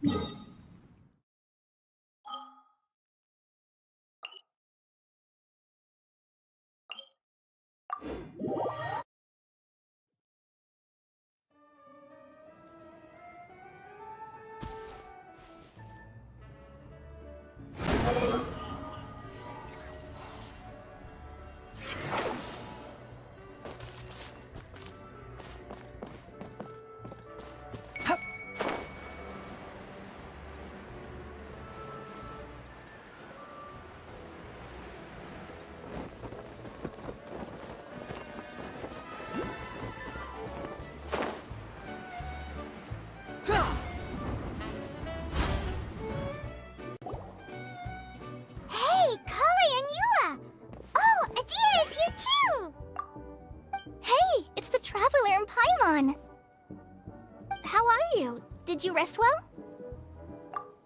Hey, Kali and Eula! Oh, Adia is here too! Hey, it's the Traveler and Paimon! How are you? Did you rest well?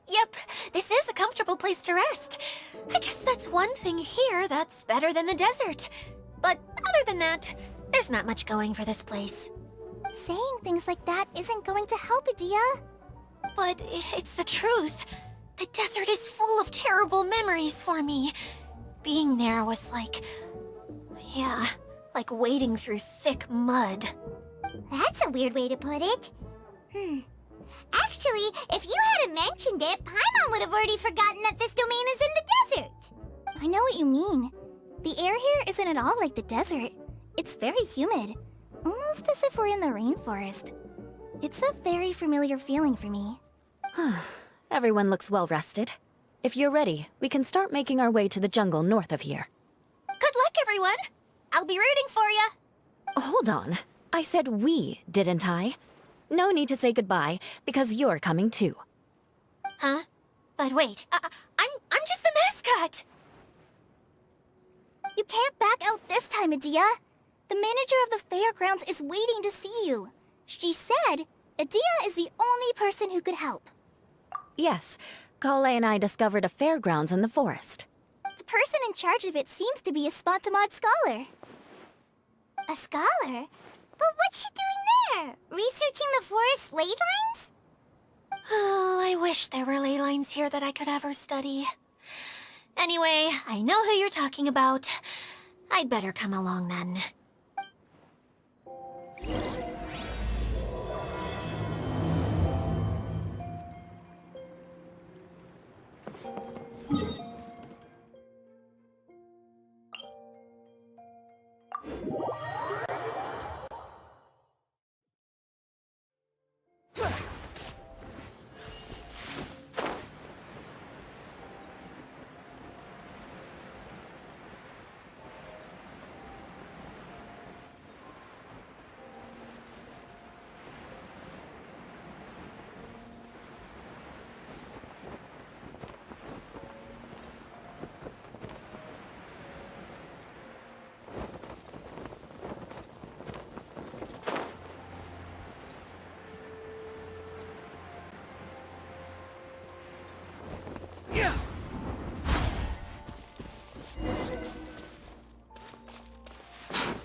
Yep, this is a comfortable place to rest. I guess that's one thing here that's better than the desert. But other than that, there's not much going for this place. Saying things like that isn't going to help, Adia. But it's the truth. The desert is full of terrible memories for me. Being there was like... yeah, like wading through thick mud. That's a weird way to put it. Actually, if you hadn't mentioned it, Paimon would have already forgotten that this domain is in the desert. I know what you mean. The air here isn't at all like the desert. It's very humid, almost as if we're in the rainforest. It's a very familiar feeling for me. Everyone looks well rested. If you're ready, we can start making our way to the jungle north of here. Good luck, everyone! I'll be rooting for ya! Hold on. I said we, didn't I? No need to say goodbye, because you're coming too. Huh? But wait, I'm just the mascot! You can't back out this time, Adia. The manager of the fairgrounds is waiting to see you. She said Adia is the only person who could help. Yes, Kale and I discovered a fairgrounds in the forest. The person in charge of it seems to be a Spontamod scholar. A scholar? But what's she doing there? Researching the forest ley lines? Oh, I wish there were ley lines here that I could ever study. Anyway, I know who you're talking about. I'd better come along then.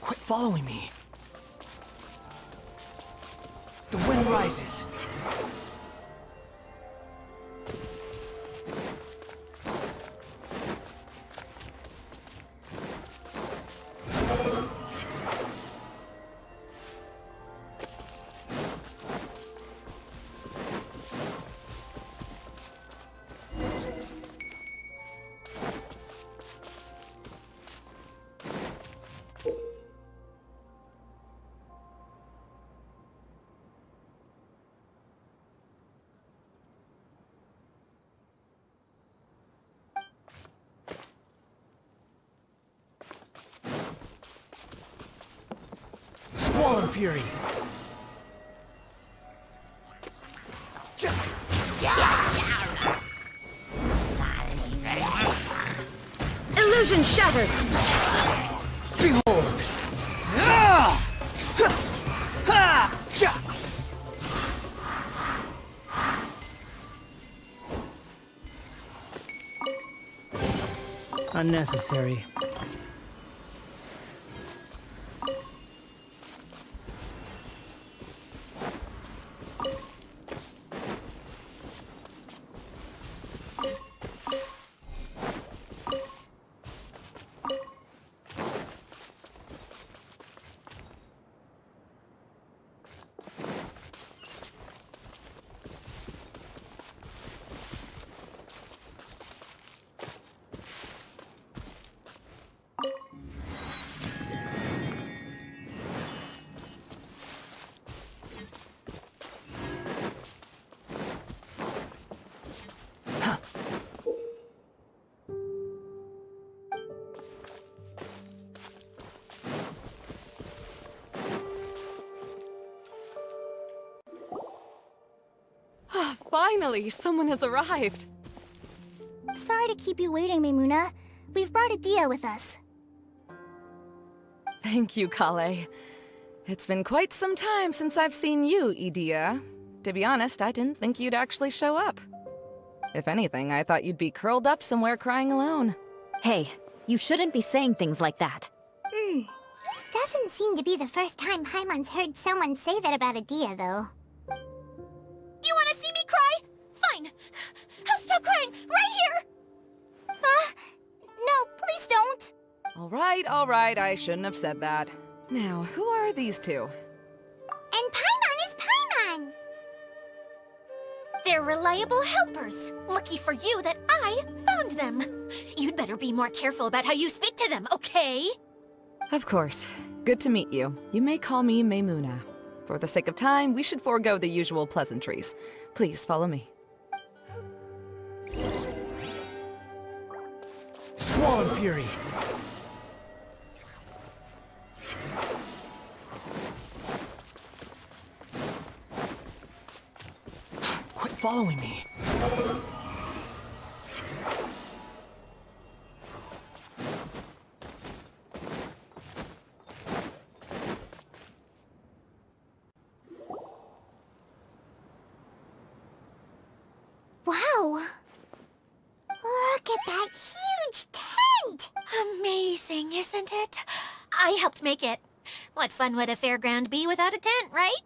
Quit following me. The wind rises. Squall Fury! Illusion shattered! Behold! Unnecessary. Finally, someone has arrived. Sorry to keep you waiting, Maimuna. We've brought Adia with us. Thank you, Kale. It's been quite some time since I've seen you, Idia. To be honest, I didn't think you'd actually show up. If anything, I thought you'd be curled up somewhere crying alone. Hey, you shouldn't be saying things like that. Doesn't seem to be the first time Paimon's heard someone say that about Adia, though. You wanna see me cry? Fine. I'll stop crying right here! No, please don't! All right, I shouldn't have said that. Now, who are these two? And Paimon is Paimon! They're reliable helpers. Lucky for you that I found them. You'd better be more careful about how you speak to them, okay? Of course. Good to meet you. You may call me Maimuna. For the sake of time, we should forego the usual pleasantries. Please follow me. Squall of Fury! Quit following me. Wow! Look at that huge tent! Amazing, isn't it? I helped make it. What fun would a fairground be without a tent, right?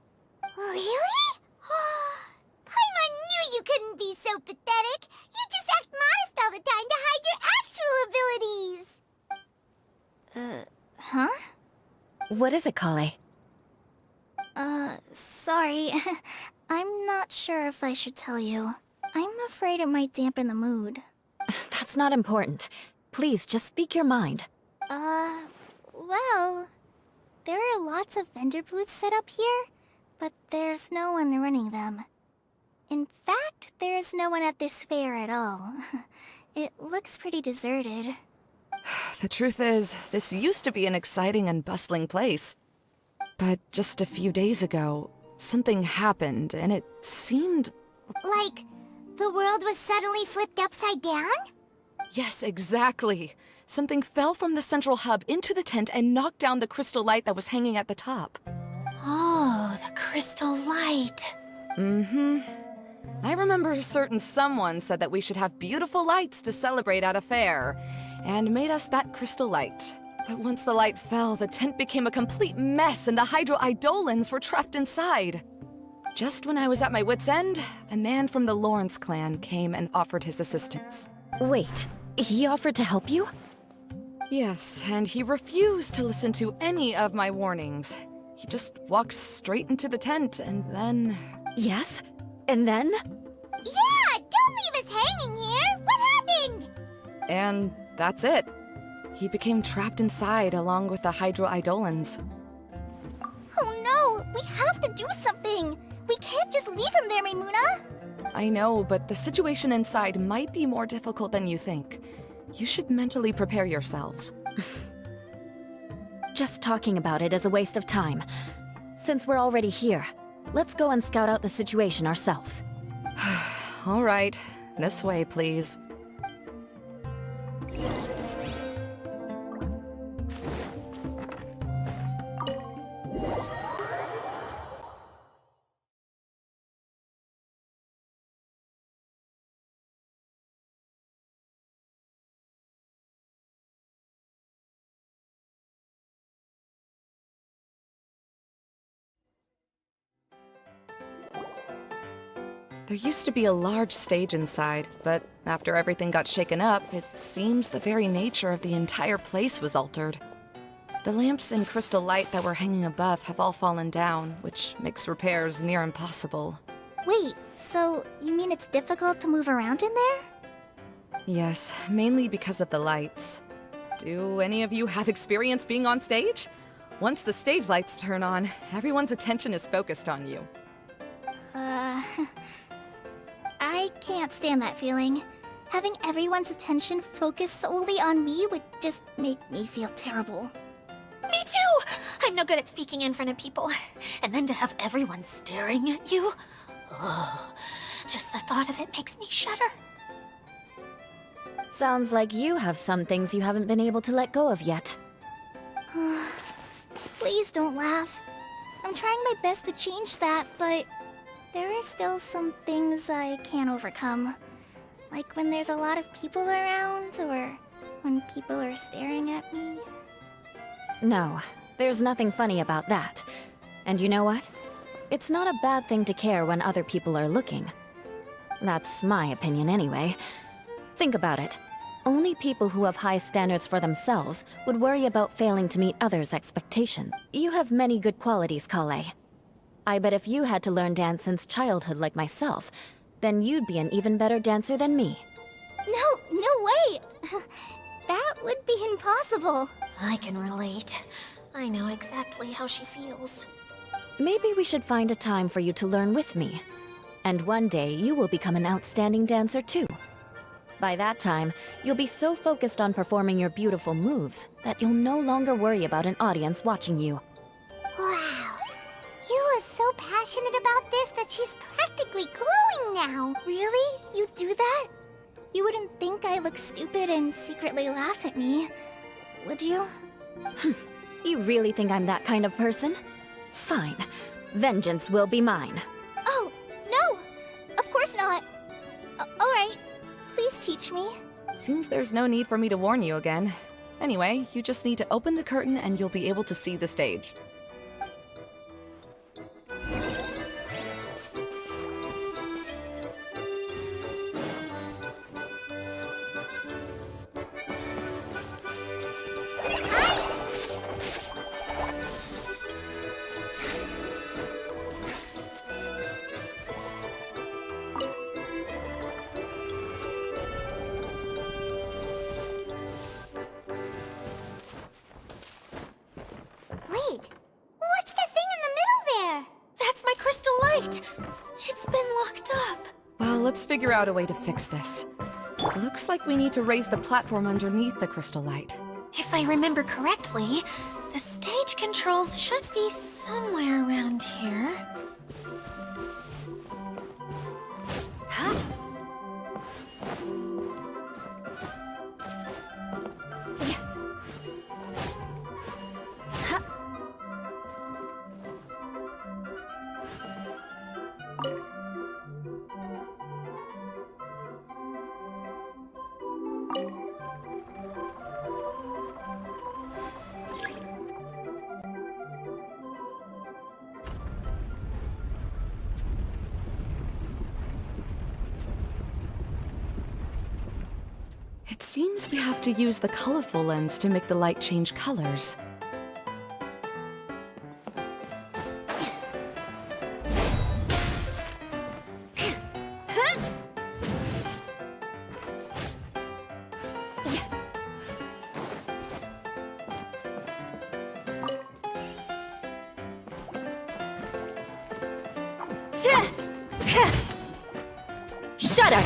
Really? Paimon knew you couldn't be so pathetic. You just act modest all the time to hide your actual abilities. Huh? What is it, Kale? Sorry. I'm not sure if I should tell you. I'm afraid it might dampen the mood. That's not important. Please, just speak your mind. Well, there are lots of vendor booths set up here, but there's no one running them. In fact, there's no one at this fair at all. It looks pretty deserted. The truth is, this used to be an exciting and bustling place. But just a few days ago, something happened, and it seemed... Like, the world was suddenly flipped upside down? Yes, exactly. Something fell from the central hub into the tent and knocked down the crystal light that was hanging at the top. Oh, the crystal light. Mm-hmm. I remember a certain someone said that we should have beautiful lights to celebrate at a fair, and made us that crystal light. But once the light fell, the tent became a complete mess and the Hydro Eidolons were trapped inside. Just when I was at my wit's end, a man from the Lawrence clan came and offered his assistance. Wait, he offered to help you? Yes, and he refused to listen to any of my warnings. He just walked straight into the tent, and then... Yes? And then? Yeah, don't leave us hanging here! What happened? And that's it. He became trapped inside along with the Hydro Eidolons. Oh no! We have to do something! We can't just leave him there, Maimuna! I know, but the situation inside might be more difficult than you think. You should mentally prepare yourselves. Just talking about it is a waste of time. Since we're already here, let's go and scout out the situation ourselves. All right, this way, please. There used to be a large stage inside, but after everything got shaken up, it seems the very nature of the entire place was altered. The lamps and crystal light that were hanging above have all fallen down, which makes repairs near impossible. Wait, so you mean it's difficult to move around in there? Yes, mainly because of the lights. Do any of you have experience being on stage? Once the stage lights turn on, everyone's attention is focused on you. I can't stand that feeling. Having everyone's attention focused solely on me would just make me feel terrible. Me too! I'm no good at speaking in front of people. And then to have everyone staring at you? Ugh. Just the thought of it makes me shudder. Sounds like you have some things you haven't been able to let go of yet. Please don't laugh. I'm trying my best to change that, but there are still some things I can't overcome. Like when there's a lot of people around, or when people are staring at me. No, there's nothing funny about that. And you know what? It's not a bad thing to care when other people are looking. That's my opinion anyway. Think about it. Only people who have high standards for themselves would worry about failing to meet others' expectations. You have many good qualities, Kale. I bet if you had to learn dance since childhood like myself, then you'd be an even better dancer than me. No way! That would be impossible. I can relate. I know exactly how she feels. Maybe we should find a time for you to learn with me. And one day, you will become an outstanding dancer too. By that time, you'll be so focused on performing your beautiful moves that you'll no longer worry about an audience watching you. Wow. You are so passionate about this that she's practically glowing now. Really? You do that? You wouldn't think I look stupid and secretly laugh at me, would you? You really think I'm that kind of person? Fine. Vengeance will be mine. Oh, no! Of course not. Alright, please teach me. Seems there's no need for me to warn you again. Anyway, you just need to open the curtain and you'll be able to see the stage. Wait, what's that thing in the middle there? That's my crystal light! It's been locked up. Well, let's figure out a way to fix this. Looks like we need to raise the platform underneath the crystal light. If I remember correctly, the stage controls should be somewhere around here. Huh? Yeah. Huh. It seems we have to use the colorful lens to make the light change colors. Shudder!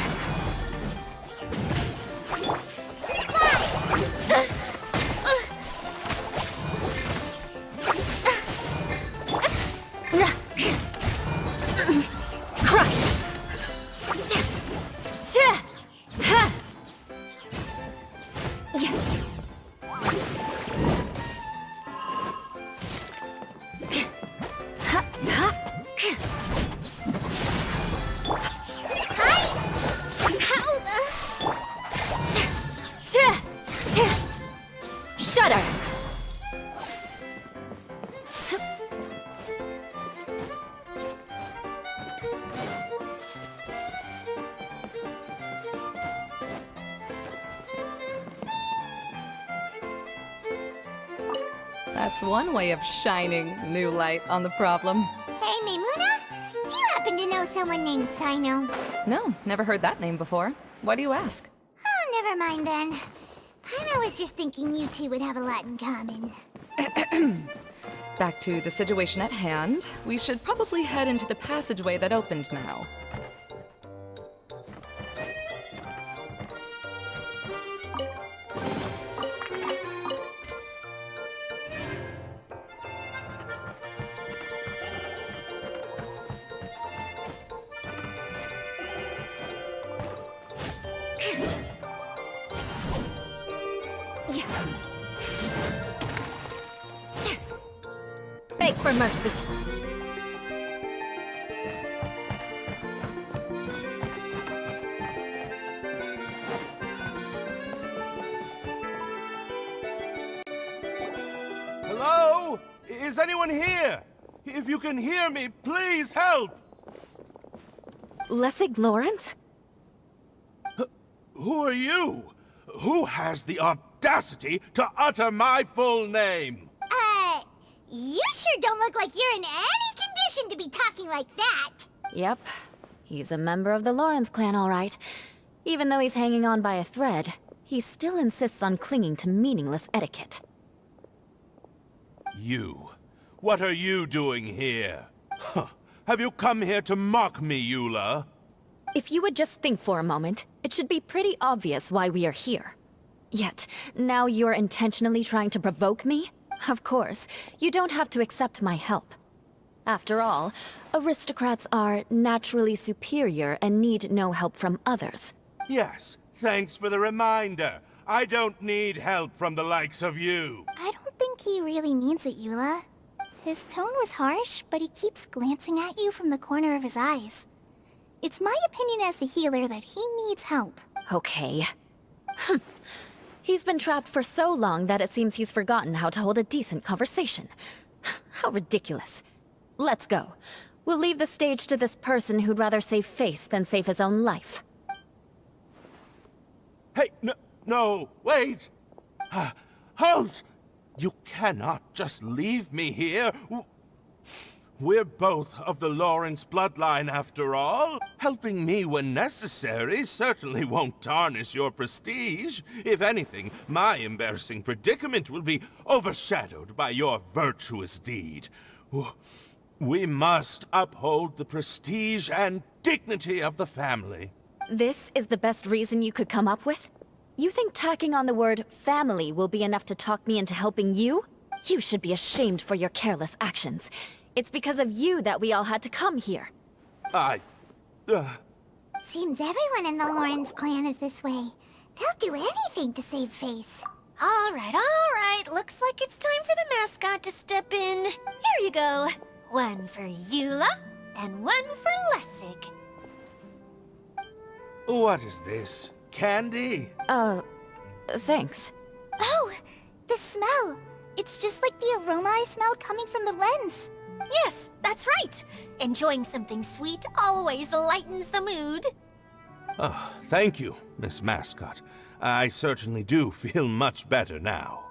Crush! Shudder! That's one way of shining new light on the problem. Hey, Maimuna? Do you happen to know someone named Sino? No, never heard that name before. Why do you ask? Oh, never mind then. Paimon was just thinking you two would have a lot in common. Back to the situation at hand. We should probably head into the passageway that opened now. Beg for mercy. Hello? Is anyone here? If you can hear me, please help! Lessig Lawrence? Who are you? Who has the audacity to utter my full name? You sure don't look like you're in any condition to be talking like that. Yep. He's a member of the Lawrence clan, all right. Even though he's hanging on by a thread, he still insists on clinging to meaningless etiquette. You. What are you doing here? Huh. Have you come here to mock me, Eula? If you would just think for a moment, it should be pretty obvious why we are here. Yet, now you're intentionally trying to provoke me? Of course, you don't have to accept my help. After all, aristocrats are naturally superior and need no help from others. Yes, thanks for the reminder. I don't need help from the likes of you. I don't think he really means it, Eula. His tone was harsh, but he keeps glancing at you from the corner of his eyes. It's my opinion as the healer that he needs help. Okay. He's been trapped for so long that it seems he's forgotten how to hold a decent conversation. How ridiculous. Let's go. We'll leave the stage to this person who'd rather save face than save his own life. Hey, no, wait! Halt! You cannot just leave me here. We're both of the Lawrence bloodline, after all. Helping me when necessary certainly won't tarnish your prestige. If anything, my embarrassing predicament will be overshadowed by your virtuous deed. We must uphold the prestige and dignity of the family. This is the best reason you could come up with? You think tacking on the word family will be enough to talk me into helping you? You should be ashamed for your careless actions. It's because of you that we all had to come here. Seems everyone in the Lawrence clan is this way. They'll do anything to save face. All right. Looks like it's time for the mascot to step in. Here you go. One for Eula, and one for Lessig. What is this? Candy? Thanks. Oh, the smell. It's just like the aroma I smelled coming from the lens. Yes, that's right. Enjoying something sweet always lightens the mood. Oh, thank you, Miss Mascot. I certainly do feel much better now.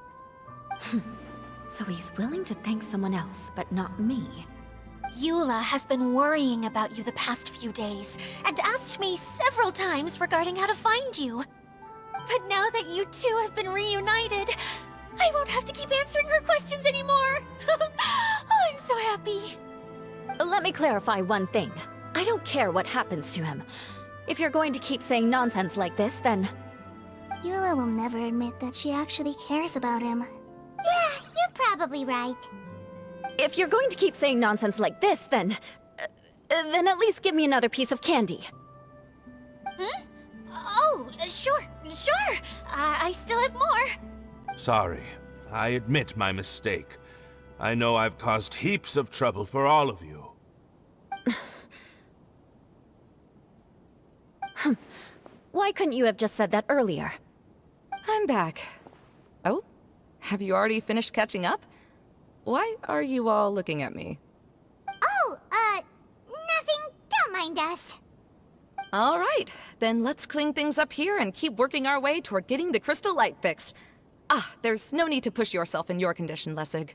So he's willing to thank someone else, but not me. Eula has been worrying about you the past few days, and asked me several times regarding how to find you. But now that you two have been reunited, I won't have to keep answering her questions anymore. Oh, I'm so happy. Let me clarify one thing. I don't care what happens to him. If you're going to keep saying nonsense like this, then... Eula will never admit that she actually cares about him. Yeah, you're probably right. If you're going to keep saying nonsense like this, then at least give me another piece of candy. Hmm? Oh, sure. I still have more. Sorry. I admit my mistake. I know I've caused heaps of trouble for all of you. Why couldn't you have just said that earlier? I'm back. Oh? Have you already finished catching up? Why are you all looking at me? Oh, nothing. Don't mind us. All right, then let's clean things up here and keep working our way toward getting the crystal light fixed. There's no need to push yourself in your condition, Lessig.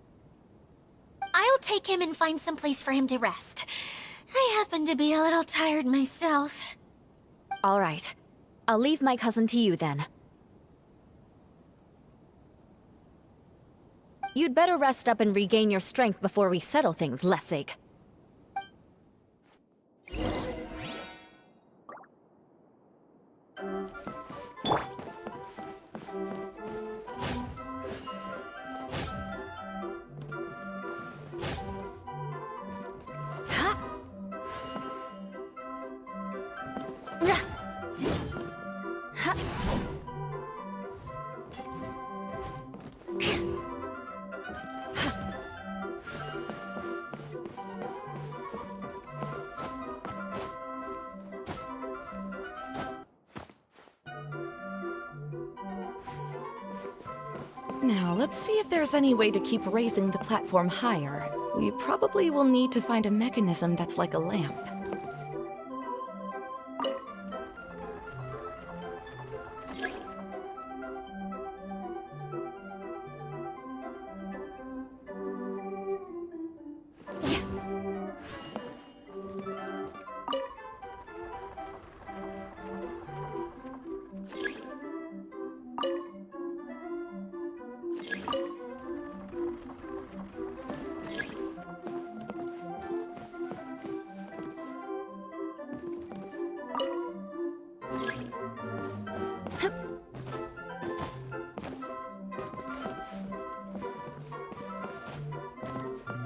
I'll take him and find some place for him to rest. I happen to be a little tired myself. All right. I'll leave my cousin to you then. You'd better rest up and regain your strength before we settle things, Lessig. Now, let's see if there's any way to keep raising the platform higher. We probably will need to find a mechanism that's like a lamp.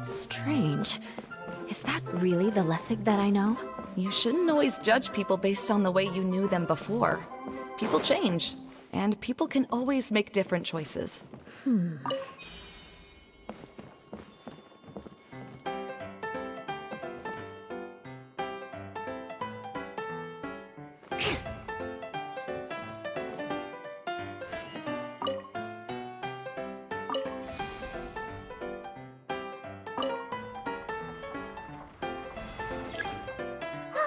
Strange. Is that really the Lessig that I know? You shouldn't always judge people based on the way you knew them before. People change, and people can always make different choices.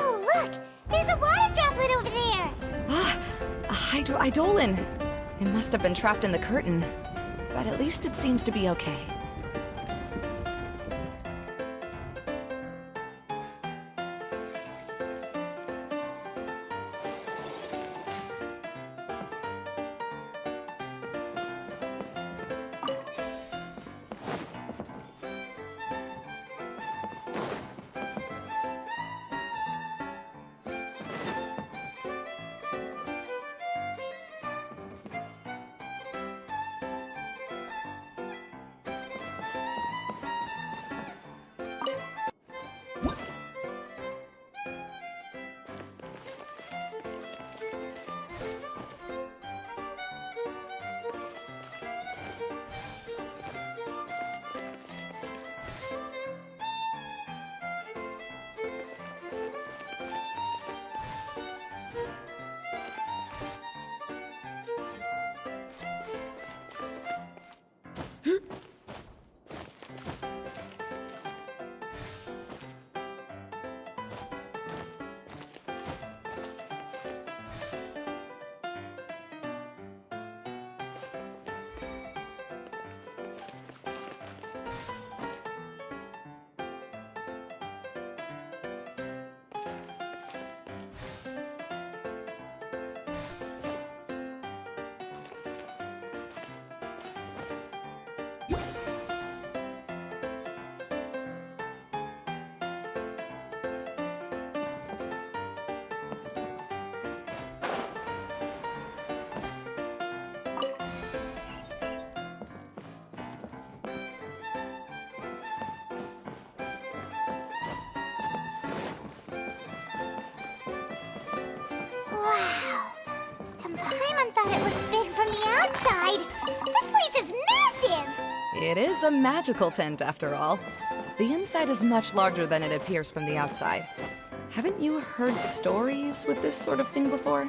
Oh, look! There's a water droplet over there! A hydroidolin! It must have been trapped in the curtain. But at least it seems to be okay. Wow! And Paimon thought it looked big from the outside! This place is massive! It is a magical tent, after all. The inside is much larger than it appears from the outside. Haven't you heard stories with this sort of thing before?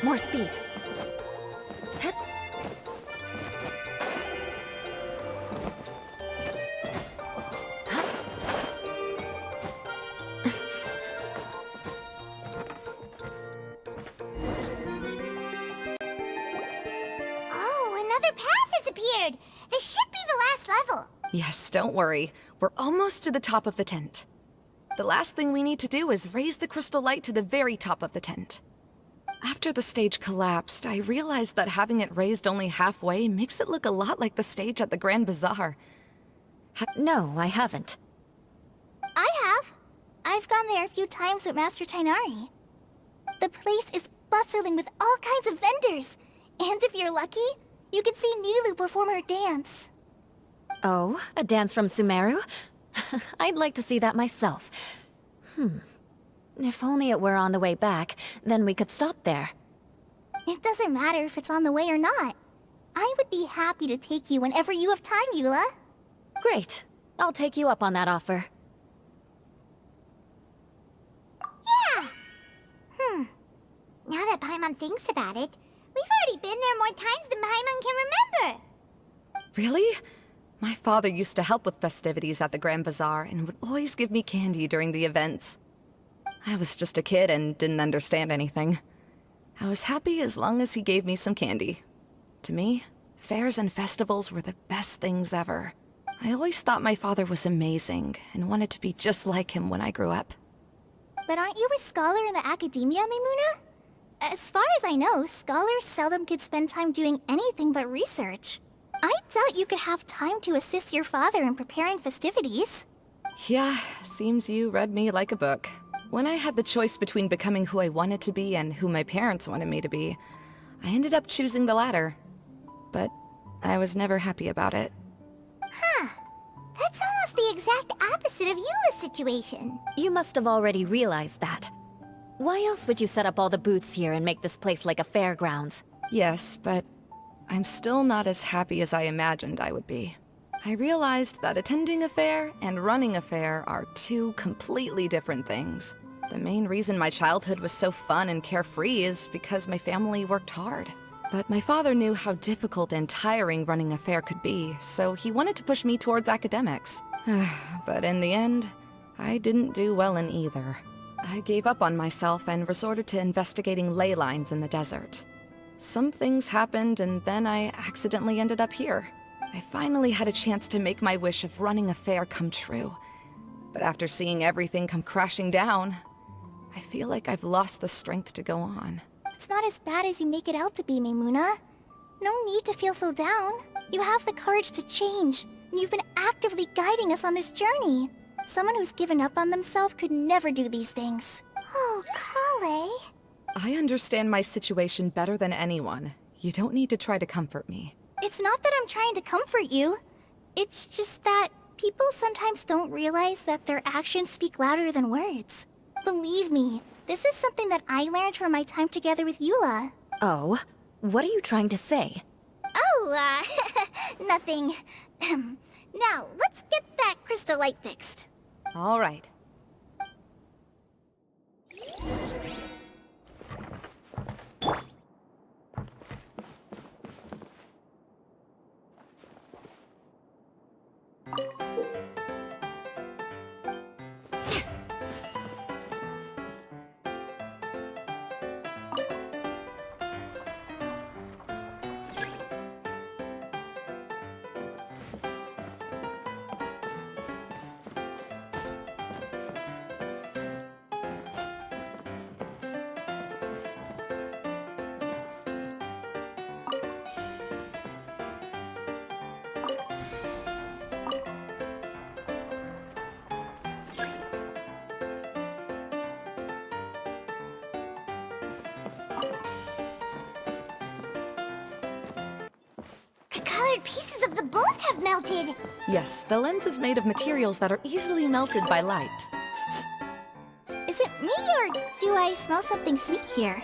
More speed. another path has appeared! This should be the last level! Yes, don't worry. We're almost to the top of the tent. The last thing we need to do is raise the crystal light to the very top of the tent. After the stage collapsed, I realized that having it raised only halfway makes it look a lot like the stage at the Grand Bazaar. No, I haven't. I have. I've gone there a few times with Master Tainari. The place is bustling with all kinds of vendors. And if you're lucky, you can see Nilou perform her dance. Oh, a dance from Sumeru? I'd like to see that myself. If only it were on the way back, then we could stop there. It doesn't matter if it's on the way or not. I would be happy to take you whenever you have time, Eula. Great. I'll take you up on that offer. Yeah! Now that Paimon thinks about it, we've already been there more times than Paimon can remember. Really? My father used to help with festivities at the Grand Bazaar and would always give me candy during the events. I was just a kid and didn't understand anything. I was happy as long as he gave me some candy. To me, fairs and festivals were the best things ever. I always thought my father was amazing and wanted to be just like him when I grew up. But aren't you a scholar in the academia, Maimuna? As far as I know, scholars seldom could spend time doing anything but research. I doubt you could have time to assist your father in preparing festivities. Yeah, seems you read me like a book. When I had the choice between becoming who I wanted to be and who my parents wanted me to be, I ended up choosing the latter. But I was never happy about it. Huh. That's almost the exact opposite of Eula's situation. You must have already realized that. Why else would you set up all the booths here and make this place like a fairgrounds? Yes, but I'm still not as happy as I imagined I would be. I realized that attending a fair and running a fair are two completely different things. The main reason my childhood was so fun and carefree is because my family worked hard. But my father knew how difficult and tiring running a fair could be, so he wanted to push me towards academics. But in the end, I didn't do well in either. I gave up on myself and resorted to investigating ley lines in the desert. Some things happened, and then I accidentally ended up here. I finally had a chance to make my wish of running a fair come true. But after seeing everything come crashing down, I feel like I've lost the strength to go on. It's not as bad as you make it out to be, Maimuna. No need to feel so down. You have the courage to change, and you've been actively guiding us on this journey. Someone who's given up on themselves could never do these things. Oh, Kale. I understand my situation better than anyone. You don't need to try to comfort me. It's not that I'm trying to comfort you. It's just that people sometimes don't realize that their actions speak louder than words. Believe me, this is something that I learned from my time together with Eula. Oh? What are you trying to say? Oh, nothing. Now, let's get that crystal light fixed. All right. The colored pieces of the bolt have melted. Yes, the lens is made of materials that are easily melted by light. Is it me, or do I smell something sweet here?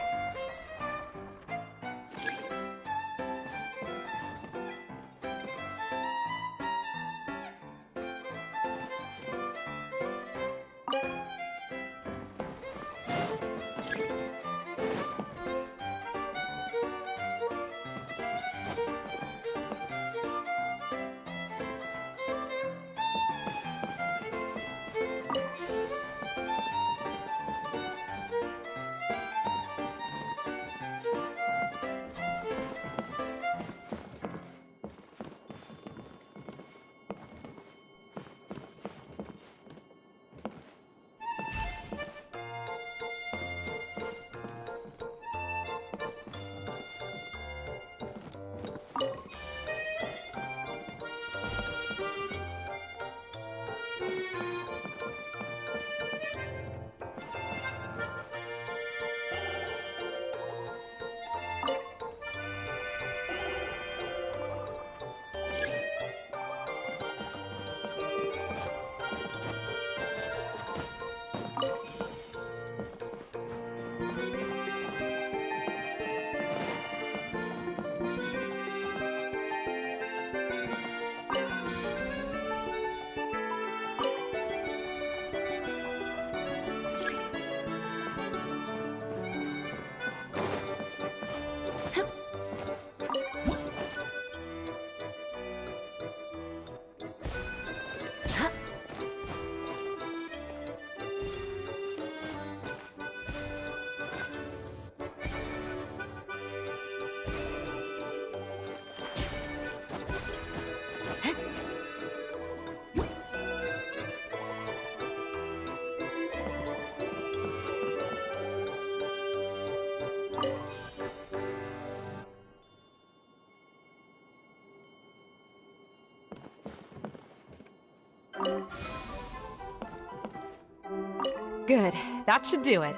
Good. That should do it.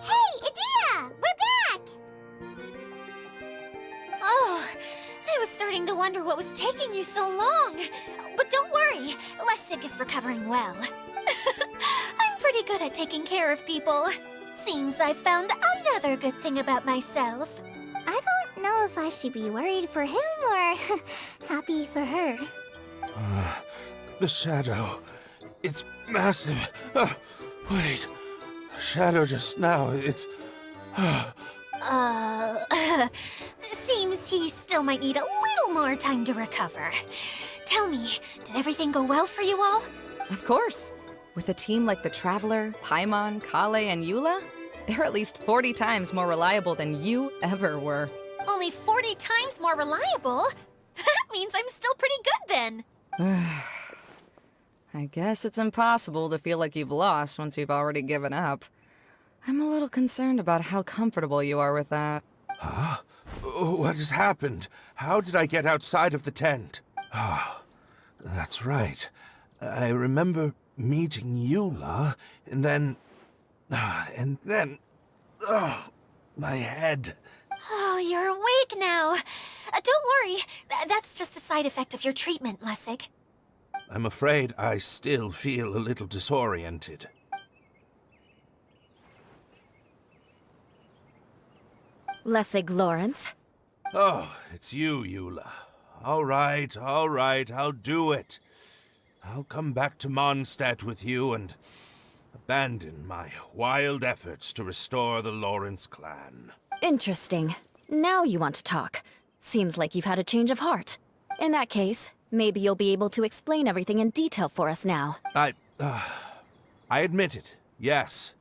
Hey, Edea! We're back! Oh, I was starting to wonder what was taking you so long. But don't worry, Lessig is recovering well. I'm pretty good at taking care of people. Seems I've found another good thing about myself. I don't know if I should be worried for him or happy for her. The shadow. It's massive. Wait. The shadow just now. It's. Seems he still might need a little more time to recover. Tell me, did everything go well for you all? Of course. With a team like the Traveler, Paimon, Kale, and Eula, they're at least 40 times more reliable than you ever were. Only 40 times more reliable? That means I'm still pretty good then. I guess it's impossible to feel like you've lost once you've already given up. I'm a little concerned about how comfortable you are with that. Huh? What has happened? How did I get outside of the tent? Ah, that's right. I remember meeting Eula, and then... my head. Oh, you're awake now. Don't worry, that's just a side effect of your treatment, Lessig. I'm afraid I still feel a little disoriented. Lessig Lawrence. Oh, it's you, Eula. All right, I'll do it. I'll come back to Mondstadt with you and abandon my wild efforts to restore the Lawrence clan. Interesting. Now you want to talk. Seems like you've had a change of heart. In that case, maybe you'll be able to explain everything in detail for us now. I admit it, yes.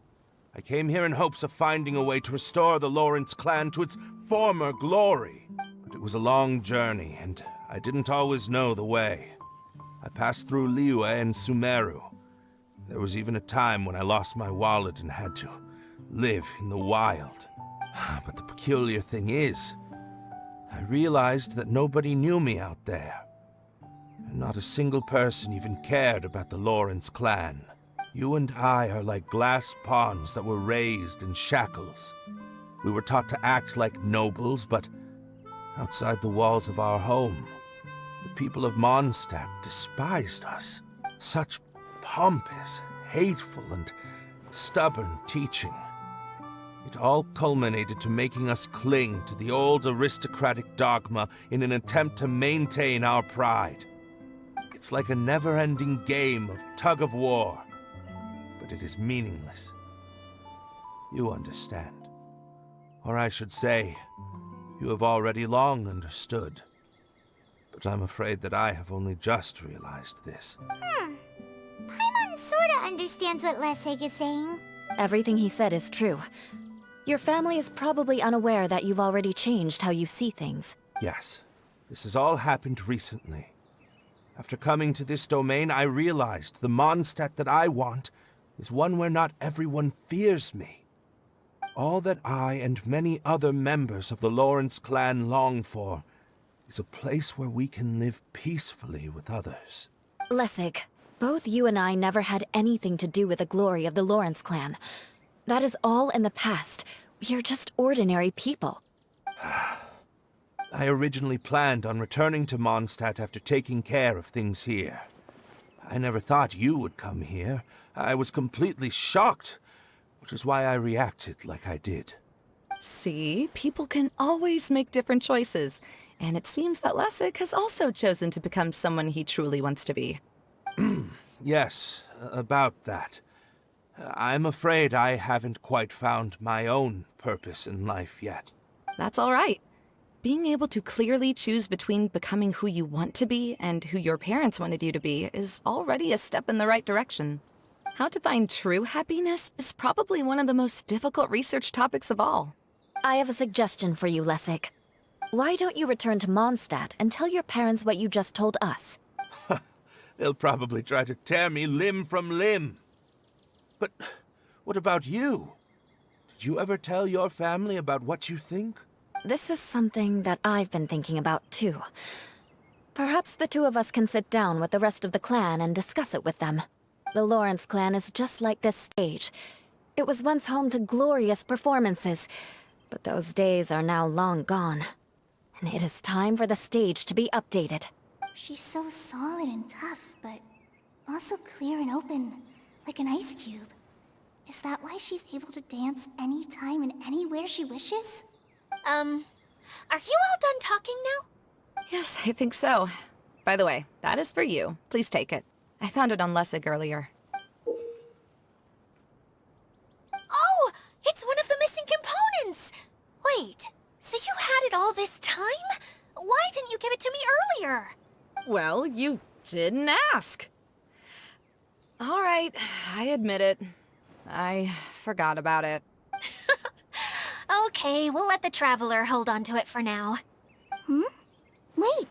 I came here in hopes of finding a way to restore the Lawrence clan to its former glory. But it was a long journey, and I didn't always know the way. I passed through Liyue and Sumeru. There was even a time when I lost my wallet and had to live in the wild. But the peculiar thing is, I realized that nobody knew me out there. And not a single person even cared about the Lawrence clan. You and I are like glass pawns that were raised in shackles. We were taught to act like nobles, but outside the walls of our home, the people of Mondstadt despised us. Such pompous, hateful, and stubborn teaching. It all culminated to making us cling to the old aristocratic dogma in an attempt to maintain our pride. It's like a never-ending game of tug-of-war, but it is meaningless. You understand. Or I should say, you have already long understood. But I'm afraid that I have only just realized this. Paimon sorta understands what Lessig is saying. Everything he said is true. Your family is probably unaware that you've already changed how you see things. Yes, this has all happened recently. After coming to this domain, I realized the Mondstadt that I want is one where not everyone fears me. All that I and many other members of the Lawrence clan long for is a place where we can live peacefully with others. Lessig, both you and I never had anything to do with the glory of the Lawrence clan. That is all in the past. We are just ordinary people. I originally planned on returning to Mondstadt after taking care of things here. I never thought you would come here. I was completely shocked, which is why I reacted like I did. See, people can always make different choices, and it seems that Lessig has also chosen to become someone he truly wants to be. Yes, about that. I'm afraid I haven't quite found my own purpose in life yet. That's all right. Being able to clearly choose between becoming who you want to be and who your parents wanted you to be is already a step in the right direction. How to find true happiness is probably one of the most difficult research topics of all. I have a suggestion for you, Lessig. Why don't you return to Mondstadt and tell your parents what you just told us? They'll probably try to tear me limb from limb. But what about you? Did you ever tell your family about what you think? This is something that I've been thinking about, too. Perhaps the two of us can sit down with the rest of the clan and discuss it with them. The Lawrence clan is just like this stage. It was once home to glorious performances, but those days are now long gone. And it is time for the stage to be updated. She's so solid and tough, but also clear and open, like an ice cube. Is that why she's able to dance anytime and anywhere she wishes? Are you all done talking now? Yes, I think so. By the way, that is for you. Please take it. I found it on Lessig earlier. Oh, it's one of the missing components! Wait, so you had it all this time? Why didn't you give it to me earlier? Well, you didn't ask. All right, I admit it. I forgot about it. Okay, we'll let the Traveler hold on to it for now. Wait,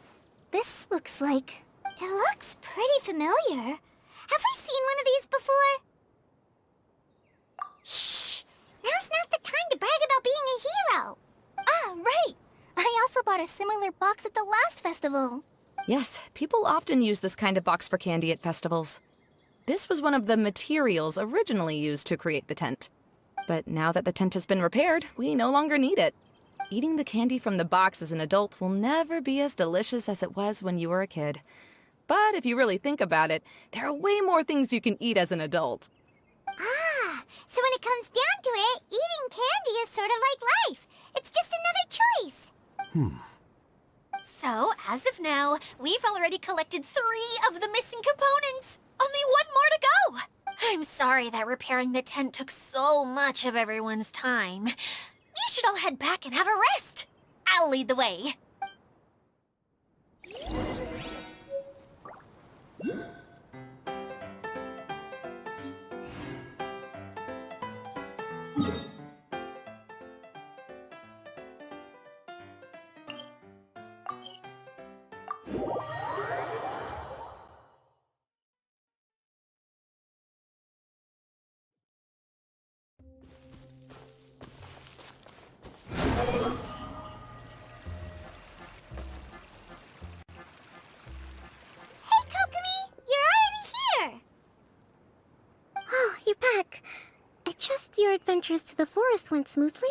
this looks like... It looks pretty familiar. Have we seen one of these before? Shh! Now's not the time to brag about being a hero! Ah, right! I also bought a similar box at the last festival. Yes, people often use this kind of box for candy at festivals. This was one of the materials originally used to create the tent. But now that the tent has been repaired, we no longer need it. Eating the candy from the box as an adult will never be as delicious as it was when you were a kid. But if you really think about it, there are way more things you can eat as an adult. Ah, so when it comes down to it, eating candy is sort of like life. It's just another choice. So, as of now, we've already collected 3 of the missing components. Only 1 more to go. I'm sorry that repairing the tent took so much of everyone's time. You should all head back and have a rest. I'll lead the way. Hey, Kokomi! You're already here! Oh, you're back. I trust your adventures to the forest went smoothly?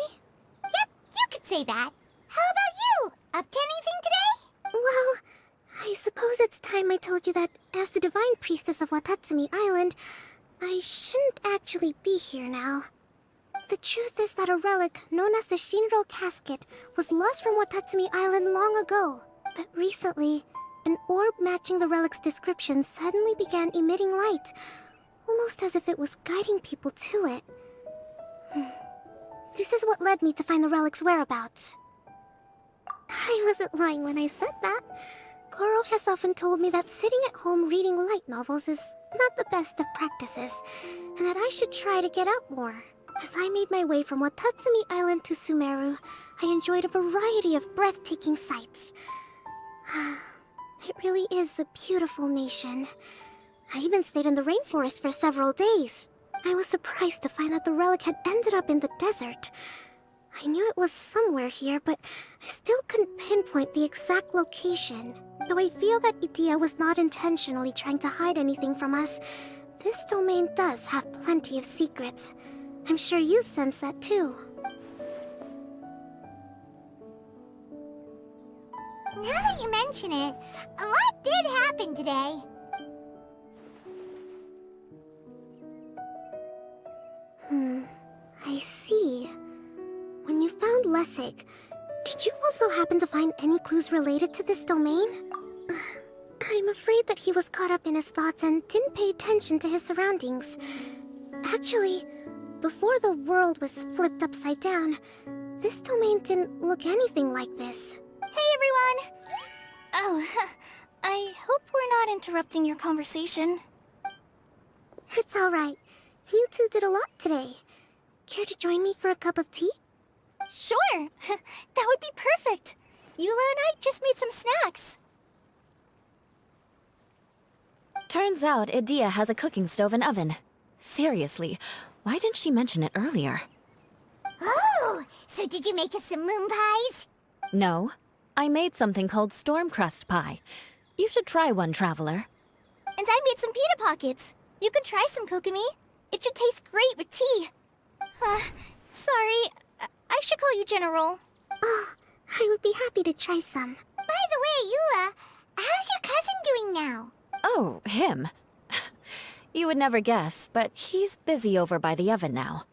Yep, you could say that. How about you? Up to anything today? Well, I suppose it's time I told you that as the divine priestess of Watatsumi Island, I shouldn't actually be here now. The truth is that a relic known as the Shinro Casket was lost from Watatsumi Island long ago. But recently, an orb matching the relic's description suddenly began emitting light, almost as if it was guiding people to it. This is what led me to find the relic's whereabouts. I wasn't lying when I said that. Goro has often told me that sitting at home reading light novels is not the best of practices, and that I should try to get out more. As I made my way from Watatsumi Island to Sumeru, I enjoyed a variety of breathtaking sights. It really is a beautiful nation. I even stayed in the rainforest for several days. I was surprised to find that the relic had ended up in the desert. I knew it was somewhere here, but I still couldn't pinpoint the exact location. Though I feel that Idia was not intentionally trying to hide anything from us, this domain does have plenty of secrets. I'm sure you've sensed that too. Now that you mention it, a lot did happen today. Lessig, did you also happen to find any clues related to this domain? I'm afraid that he was caught up in his thoughts and didn't pay attention to his surroundings. Actually, before the world was flipped upside down, this domain didn't look anything like this. Hey, everyone! Oh, I hope we're not interrupting your conversation. It's alright. You two did a lot today. Care to join me for a cup of tea? Sure! That would be perfect! Eula and I just made some snacks. Turns out Edea has a cooking stove and oven. Seriously, why didn't she mention it earlier? Oh! So did you make us some moon pies? No, I made something called storm crust pie. You should try one, Traveler. And I made some pita pockets. You could try some, Kokomi. It should taste great with tea. Sorry. I should call you General. Oh, I would be happy to try some. By the way, Eula, how's your cousin doing now? Oh, him. You would never guess, but he's busy over by the oven now.